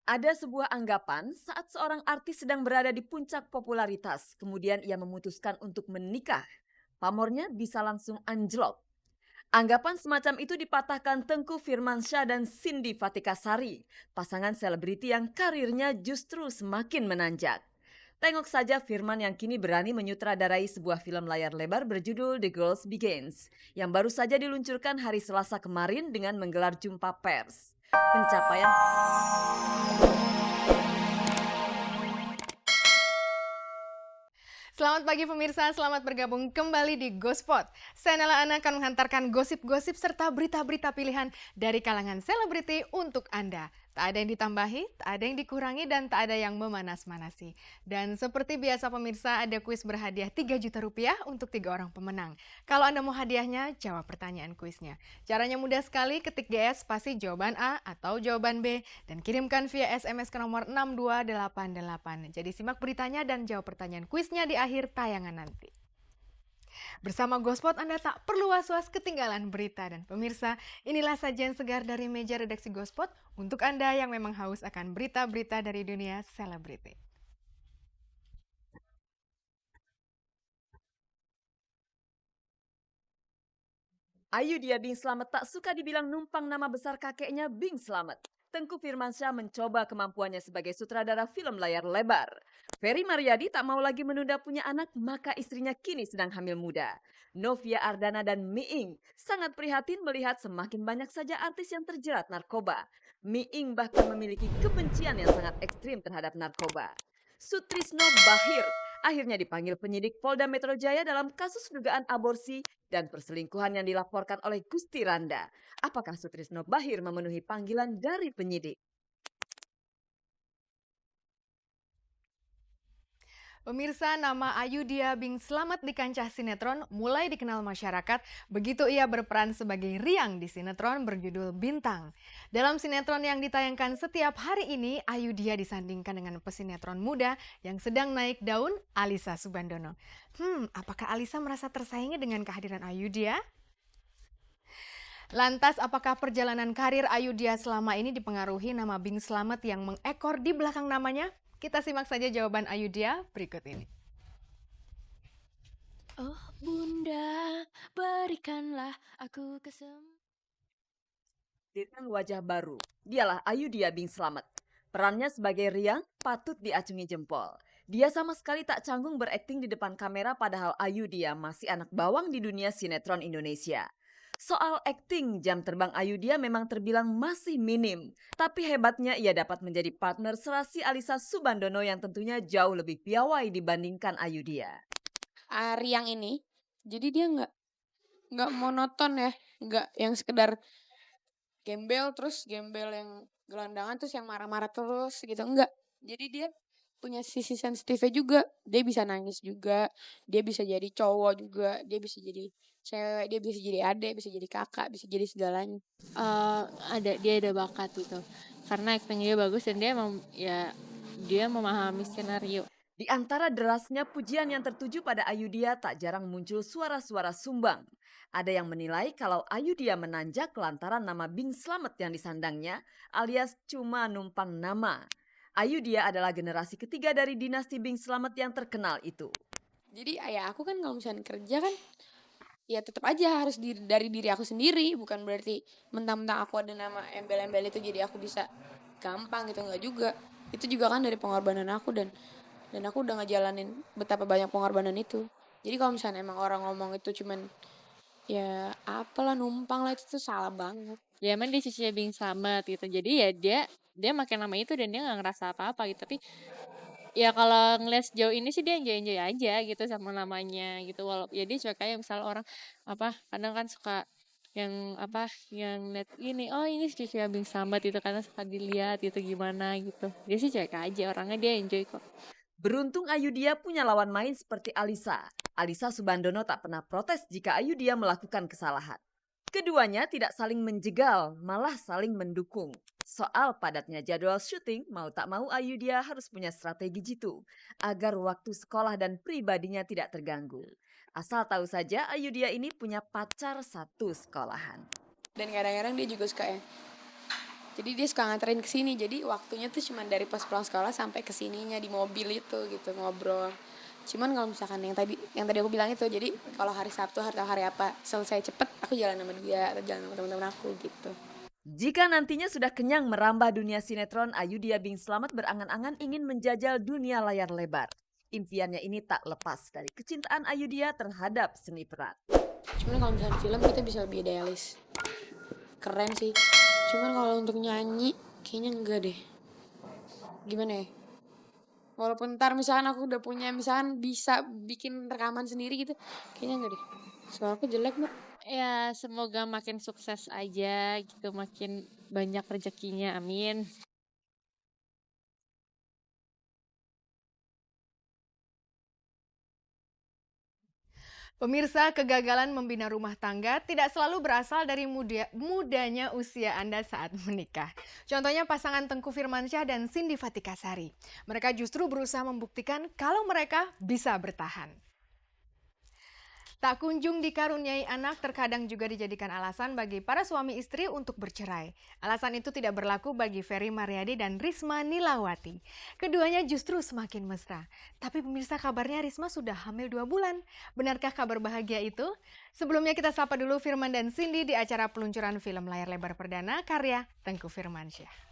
Ada sebuah anggapan saat seorang artis sedang berada di puncak popularitas, kemudian ia memutuskan untuk menikah. Pamornya bisa langsung anjlok. Anggapan semacam itu dipatahkan Tengku Firmansyah dan Cindy Fatikasari, pasangan selebriti yang karirnya justru semakin menanjak. Tengok saja Firman yang kini berani menyutradarai sebuah film layar lebar berjudul The Girls Begins, yang baru saja diluncurkan hari Selasa kemarin dengan menggelar jumpa pers. Pencapaian Selamat pagi pemirsa, selamat bergabung kembali di Gospot. Saya Nela Ana akan menghantarkan gosip-gosip serta berita-berita pilihan dari kalangan selebriti untuk Anda. Tak ada yang ditambahi, tak ada yang dikurangi, dan tak ada yang memanas-manasi. Dan seperti biasa pemirsa, ada kuis berhadiah 3 juta rupiah untuk 3 orang pemenang. Kalau Anda mau hadiahnya, jawab pertanyaan kuisnya. Caranya mudah sekali, ketik GS spasi jawaban A atau jawaban B dan kirimkan via SMS ke nomor 6288. Jadi simak beritanya dan jawab pertanyaan kuisnya di akhir tayangan nanti. Bersama Gospot Anda tak perlu was-was ketinggalan berita. Dan pemirsa, inilah sajian segar dari meja redaksi Gospot untuk Anda yang memang haus akan berita-berita dari dunia selebriti. Ayudhya Bing Slamet tak suka dibilang numpang nama besar kakeknya Bing Slamet. Tengku Firmansyah mencoba kemampuannya sebagai sutradara film layar lebar. Ferry Maryadi tak mau lagi menunda punya anak, maka istrinya kini sedang hamil muda. Novia Ardana dan Miing sangat prihatin melihat semakin banyak saja artis yang terjerat narkoba. Miing bahkan memiliki kebencian yang sangat ekstrim terhadap narkoba. Sutrisno Bahir akhirnya dipanggil penyidik Polda Metro Jaya dalam kasus dugaan aborsi dan perselingkuhan yang dilaporkan oleh Gusti Randa. Apakah Sutrisno Bahir memenuhi panggilan dari penyidik? Pemirsa, nama Ayudhya Bing Slamet di kancah sinetron mulai dikenal masyarakat begitu ia berperan sebagai Riang di sinetron berjudul Bintang. Dalam sinetron yang ditayangkan setiap hari ini, Ayudhya disandingkan dengan pesinetron muda yang sedang naik daun, Alisa Subandono. Apakah Alisa merasa tersaingi dengan kehadiran Ayudhya? Lantas, apakah perjalanan karir Ayudhya selama ini dipengaruhi nama Bing Slamet yang mengekor di belakang namanya? Kita simak saja jawaban Ayudhya berikut ini. Oh Bunda, berikanlah aku Dengan wajah baru, dialah Ayudhya Bing Slamet. Perannya sebagai Riang patut diacungi jempol. Dia sama sekali tak canggung berakting di depan kamera padahal Ayudhya masih anak bawang di dunia sinetron Indonesia. Soal akting, jam terbang Ayudhya memang terbilang masih minim. Tapi hebatnya ia dapat menjadi partner serasi Alisa Subandono yang tentunya jauh lebih piawai dibandingkan Ayudhya. Riang ini, jadi dia nggak monoton ya, nggak yang sekedar gembel yang gelandangan terus yang marah-marah terus gitu, enggak. Jadi dia punya sisi sensitifnya juga, dia bisa nangis juga, dia bisa jadi cowok juga, dia bisa jadi cewek, dia bisa jadi adik, bisa jadi kakak, bisa jadi segalanya. Dia ada bakat gitu, karena actingnya dia bagus dan dia memahami skenario. Di antara derasnya pujian yang tertuju pada Ayudhya tak jarang muncul suara-suara sumbang. Ada yang menilai kalau Ayudhya menanjak lantaran nama Bing Slamet yang disandangnya alias cuma numpang nama. Ayudhya adalah generasi ketiga dari dinasti Bing Slamet yang terkenal itu. Jadi ayah aku kan kalau misalnya kerja kan ya tetap aja harus dari diri aku sendiri, bukan berarti mentang-mentang aku ada nama embel-embel itu jadi aku bisa gampang gitu, nggak juga. Itu juga kan dari pengorbanan aku dan aku udah ngejalanin betapa banyak pengorbanan itu. Jadi kalau misalnya emang orang ngomong itu cuman ya apalah numpang lah, itu tuh salah banget. Ya emang dia cucunya Bing Slamet gitu, jadi ya dia makin nama itu dan dia nggak ngerasa apa-apa gitu. Tapi ya kalau ngeliat sejauh ini sih dia enjoy-enjoy aja gitu sama namanya gitu. Ya dia cuek aja, misal orang kadang kan suka yang net ini, oh ini cucu Bing Slamet itu karena suka dilihat gitu gimana gitu. Dia sih cuek aja, orangnya dia enjoy kok. Beruntung Ayudhya punya lawan main seperti Alisa. Alisa Subandono tak pernah protes jika Ayudhya melakukan kesalahan. Keduanya tidak saling menjegal, malah saling mendukung. Soal padatnya jadwal syuting, mau tak mau Ayudhya harus punya strategi jitu agar waktu sekolah dan pribadinya tidak terganggu. Asal tahu saja Ayudhya ini punya pacar satu sekolahan. Dan kadang-kadang dia juga suka ya Jadi dia suka nganterin ke sini. Jadi waktunya tuh cuma dari pas pulang sekolah sampai ke sininya di mobil itu gitu ngobrol. Cuman kalau misalkan yang tadi aku bilang itu, jadi kalau hari Sabtu atau hari apa selesai cepet, aku jalan sama dia atau jalan sama teman-teman aku gitu. Jika nantinya sudah kenyang merambah dunia sinetron, Ayudhya Bing Slamet berangan-angan ingin menjajal dunia layar lebar. Impiannya ini tak lepas dari kecintaan Ayudhya terhadap seni peran. Cuman kalau misalnya film kita bisa lebih idealis. Keren sih. Cuman kalau untuk nyanyi kayaknya enggak deh. Gimana ya? Walaupun ntar misalkan aku udah punya, misalkan bisa bikin rekaman sendiri gitu, kayaknya enggak deh. Suara aku jelek banget. Ya, semoga makin sukses aja gitu, makin banyak rezekinya, amin. Pemirsa, kegagalan membina rumah tangga tidak selalu berasal dari mudanya usia Anda saat menikah. Contohnya pasangan Tengku Firmansyah dan Cindy Fatikasari. Mereka justru berusaha membuktikan kalau mereka bisa bertahan. Tak kunjung dikaruniai anak terkadang juga dijadikan alasan bagi para suami istri untuk bercerai. Alasan itu tidak berlaku bagi Ferry Maryadi dan Risma Nilawati. Keduanya justru semakin mesra. Tapi pemirsa, kabarnya Risma sudah hamil 2 bulan. Benarkah kabar bahagia itu? Sebelumnya kita sapa dulu Firman dan Cindy di acara peluncuran film layar lebar perdana karya Tengku Firmansyah.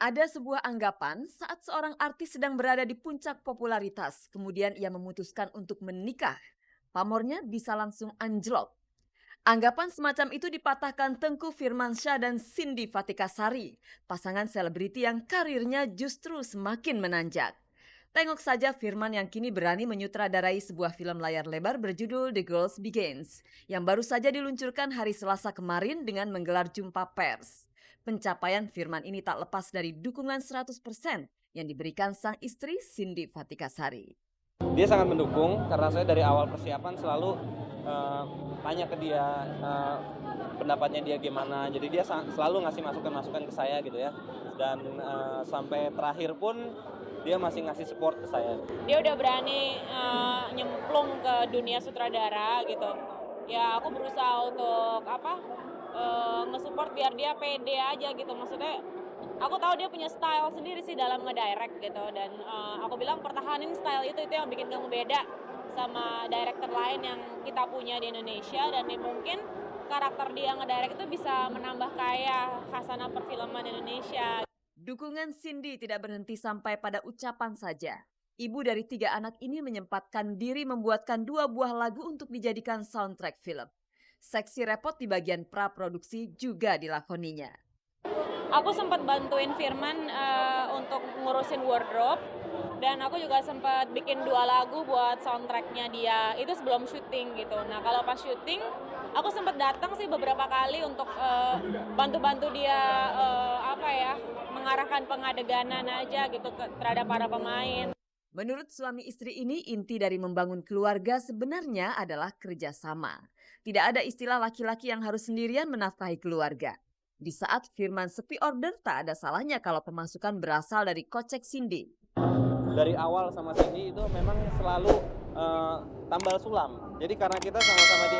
Ada sebuah anggapan saat seorang artis sedang berada di puncak popularitas, kemudian ia memutuskan untuk menikah. Pamornya bisa langsung anjlok. Anggapan semacam itu dipatahkan Tengku Firmansyah dan Cindy Fatikasari, pasangan selebriti yang karirnya justru semakin menanjak. Tengok saja Firman yang kini berani menyutradarai sebuah film layar lebar berjudul The Girls Begins, yang baru saja diluncurkan hari Selasa kemarin dengan menggelar jumpa pers. Pencapaian Firman ini tak lepas dari dukungan 100% yang diberikan sang istri Cindy Fatikasari. Dia sangat mendukung karena saya dari awal persiapan selalu tanya ke dia pendapatnya dia gimana. Jadi dia selalu ngasih masukan-masukan ke saya gitu ya. Dan sampai terakhir pun dia masih ngasih support ke saya. Dia udah berani nyemplung ke dunia sutradara gitu. Ya aku berusaha untuk nge-support biar dia pede aja gitu. Maksudnya aku tahu dia punya style sendiri sih dalam ngedirect gitu, dan aku bilang pertahanin style itu yang bikin kamu beda sama director lain yang kita punya di Indonesia, dan mungkin karakter dia ngedirect itu bisa menambah kaya khasanah perfilman Indonesia. Dukungan Cindy tidak berhenti sampai pada ucapan saja. Ibu dari 3 anak ini menyempatkan diri membuatkan 2 buah lagu untuk dijadikan soundtrack film. Seksi repot di bagian praproduksi juga dilakoninya. Aku sempat bantuin Firman untuk ngurusin wardrobe, dan aku juga sempat bikin 2 lagu buat soundtracknya dia. Itu sebelum syuting gitu. Nah kalau pas syuting, aku sempat datang sih beberapa kali untuk bantu-bantu dia mengarahkan pengadeganan aja gitu terhadap para pemain. Menurut suami istri ini, inti dari membangun keluarga sebenarnya adalah kerjasama. Tidak ada istilah laki-laki yang harus sendirian menafkahi keluarga. Di saat Firman sepi order, tak ada salahnya kalau pemasukan berasal dari kocek Cindy. Dari awal sama Cindy itu memang selalu tambal sulam. Jadi karena kita sama-sama di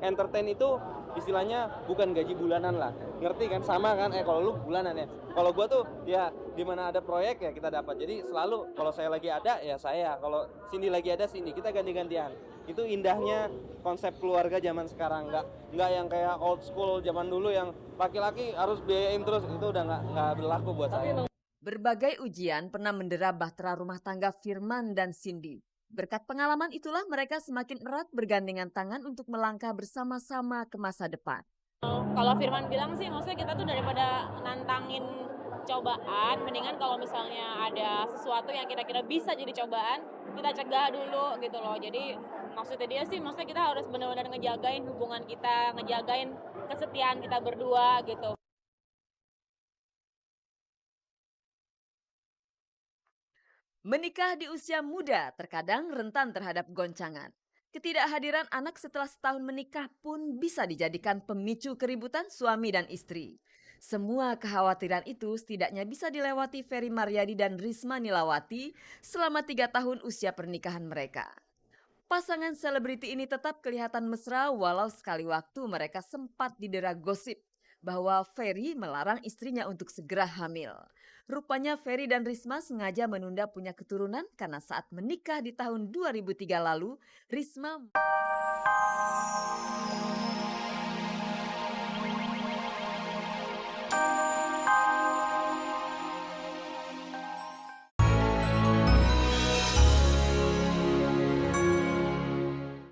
entertain itu istilahnya bukan gaji bulanan lah. Ngerti kan? Sama kan? Kalau lu bulanan ya. Kalau gua tuh ya di mana ada proyek ya kita dapat. Jadi selalu kalau saya lagi ada ya saya, kalau Cindy lagi ada Cindy, kita ganti-gantian. Itu indahnya konsep keluarga zaman sekarang, nggak yang kayak old school zaman dulu yang laki-laki harus biayain terus, itu udah nggak berlaku buat saya. Berbagai ujian pernah mendera bahtera rumah tangga Firman dan Cindy. Berkat pengalaman itulah mereka semakin erat bergandengan tangan untuk melangkah bersama-sama ke masa depan. Kalau Firman bilang sih, maksudnya kita tuh daripada nantangin cobaan, mendingan kalau misalnya ada sesuatu yang kira-kira bisa jadi cobaan, kita cegah dulu gitu loh. Jadi maksudnya dia sih, maksudnya kita harus benar-benar ngejagain hubungan kita, ngejagain kesetiaan kita berdua gitu. Menikah di usia muda terkadang rentan terhadap goncangan. Ketidakhadiran anak setelah setahun menikah pun bisa dijadikan pemicu keributan suami dan istri. Semua kekhawatiran itu setidaknya bisa dilewati Ferry Maryadi dan Risma Nilawati selama 3 tahun usia pernikahan mereka. Pasangan selebriti ini tetap kelihatan mesra walau sekali waktu mereka sempat didera gosip bahwa Ferry melarang istrinya untuk segera hamil. Rupanya Ferry dan Risma sengaja menunda punya keturunan karena saat menikah di tahun 2003 lalu, Risma